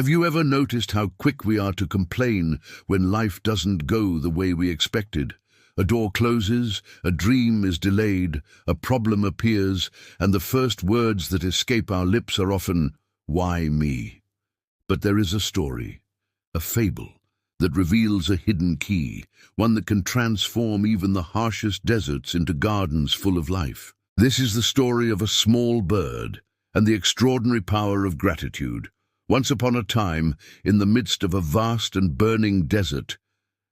Have you ever noticed how quick we are to complain when life doesn't go the way we expected? A door closes, a dream is delayed, a problem appears, and the first words that escape our lips are often, "Why me?" But there is a story, a fable, that reveals a hidden key, one that can transform even the harshest deserts into gardens full of life. This is the story of a small bird and the extraordinary power of gratitude. Once upon a time, in the midst of a vast and burning desert,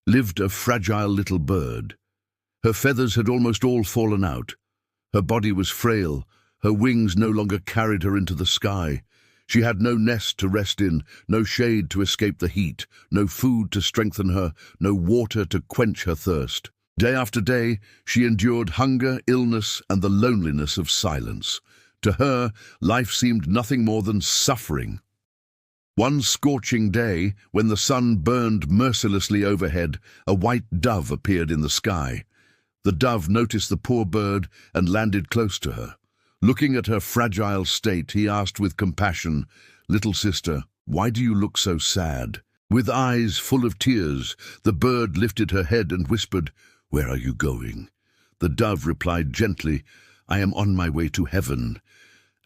lived a fragile little bird. Her feathers had almost all fallen out. Her body was frail. Her wings no longer carried her into the sky. She had no nest to rest in, no shade to escape the heat, no food to strengthen her, no water to quench her thirst. Day after day, she endured hunger, illness, and the loneliness of silence. To her, life seemed nothing more than suffering. One scorching day, when the sun burned mercilessly overhead, a white dove appeared in the sky. The dove noticed the poor bird and landed close to her. Looking at her fragile state, he asked with compassion, "Little sister, why do you look so sad?" With eyes full of tears, the bird lifted her head and whispered, "Where are you going?" The dove replied gently, "I am on my way to heaven."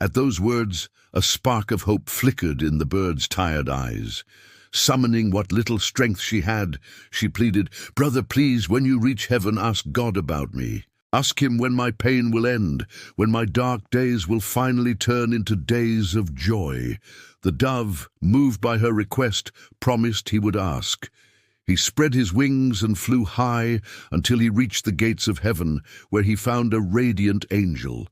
At those words, a spark of hope flickered in the bird's tired eyes. Summoning what little strength she had, she pleaded, "Brother, please, when you reach heaven, ask God about me. Ask him when my pain will end, when my dark days will finally turn into days of joy." The dove, moved by her request, promised he would ask. He spread his wings and flew high until he reached the gates of heaven, where he found a radiant angel.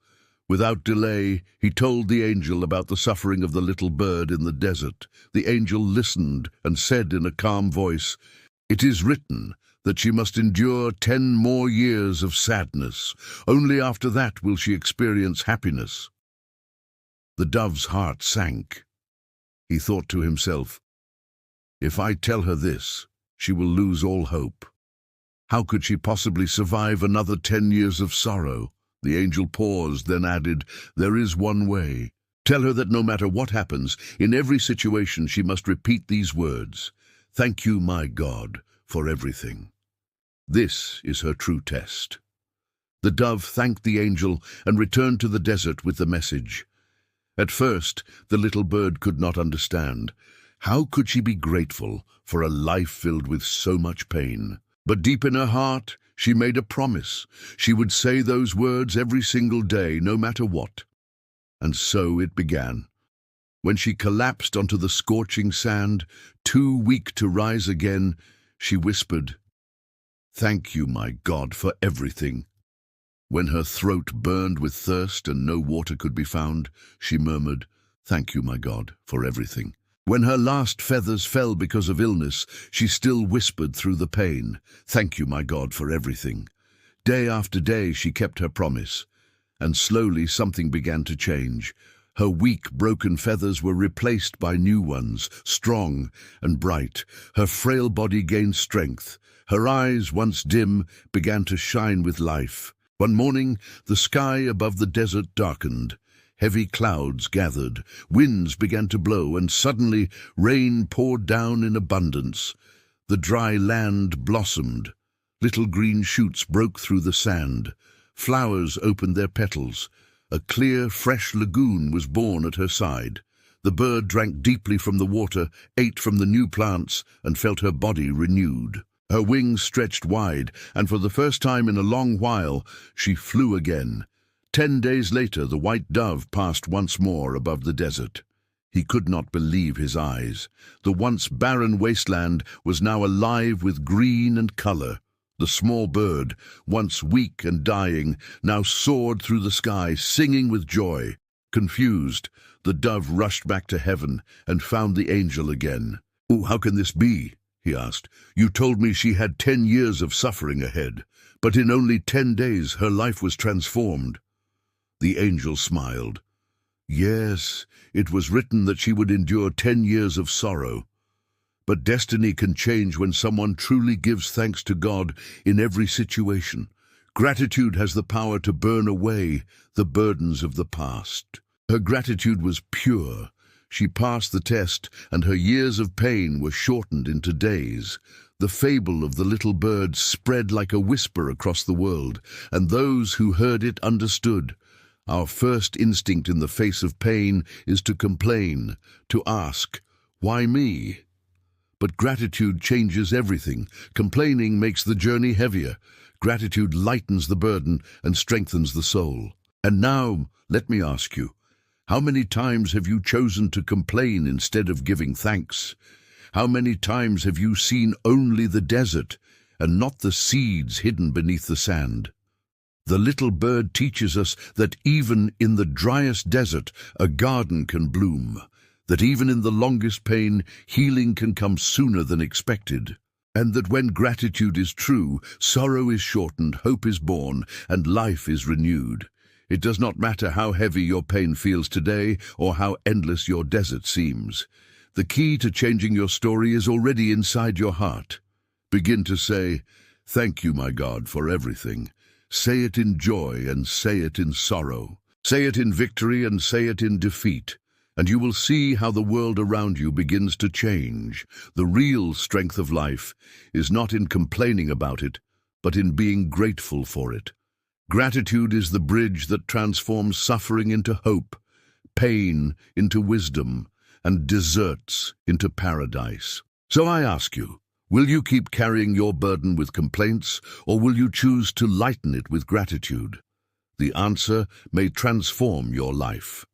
Without delay, he told the angel about the suffering of the little bird in the desert. The angel listened and said in a calm voice, "It is written that she must endure 10 more years of sadness. Only after that will she experience happiness." The dove's heart sank. He thought to himself, "If I tell her this, she will lose all hope. How could she possibly survive another 10 years of sorrow?" The angel paused, then added, "There is one way. Tell her that no matter what happens, in every situation she must repeat these words, 'Thank you, my God, for everything.' This is her true test." The dove thanked the angel and returned to the desert with the message. At first, the little bird could not understand. How could she be grateful for a life filled with so much pain? But deep in her heart, she made a promise. She would say those words every single day, no matter what. And so it began. When she collapsed onto the scorching sand, too weak to rise again, she whispered, "Thank you, my God, for everything." When her throat burned with thirst and no water could be found, she murmured, "Thank you, my God, for everything." When her last feathers fell because of illness, she still whispered through the pain, "Thank you, my God, for everything." Day after day she kept her promise, and slowly something began to change. Her weak, broken feathers were replaced by new ones, strong and bright. Her frail body gained strength. Her eyes, once dim, began to shine with life. One morning, the sky above the desert darkened. Heavy clouds gathered, winds began to blow, and suddenly rain poured down in abundance. The dry land blossomed. Little green shoots broke through the sand. Flowers opened their petals. A clear, fresh lagoon was born at her side. The bird drank deeply from the water, ate from the new plants, and felt her body renewed. Her wings stretched wide, and for the first time in a long while, she flew again. 10 days later, the white dove passed once more above the desert. He could not believe his eyes. The once barren wasteland was now alive with green and color. The small bird, once weak and dying, now soared through the sky, singing with joy. Confused, the dove rushed back to heaven and found the angel again. "Oh, how can this be?" he asked. "You told me she had 10 years of suffering ahead, but in only 10 days her life was transformed." The angel smiled. "Yes, it was written that she would endure 10 years of sorrow. But destiny can change when someone truly gives thanks to God in every situation. Gratitude has the power to burn away the burdens of the past." Her gratitude was pure. She passed the test, and her years of pain were shortened into days. The fable of the little bird spread like a whisper across the world, and those who heard it understood. Our first instinct in the face of pain is to complain, to ask, "Why me?" But gratitude changes everything. Complaining makes the journey heavier. Gratitude lightens the burden and strengthens the soul. And now, let me ask you, how many times have you chosen to complain instead of giving thanks? How many times have you seen only the desert and not the seeds hidden beneath the sand? The little bird teaches us that even in the driest desert, a garden can bloom, that even in the longest pain, healing can come sooner than expected, and that when gratitude is true, sorrow is shortened, hope is born, and life is renewed. It does not matter how heavy your pain feels today or how endless your desert seems. The key to changing your story is already inside your heart. Begin to say, "Thank you, my God, for everything." Say it in joy and say it in sorrow. Say it in victory and say it in defeat. And you will see how the world around you begins to change. The real strength of life is not in complaining about it, but in being grateful for it. Gratitude is the bridge that transforms suffering into hope, pain into wisdom, and deserts into paradise. So I ask you, will you keep carrying your burden with complaints, or will you choose to lighten it with gratitude? The answer may transform your life.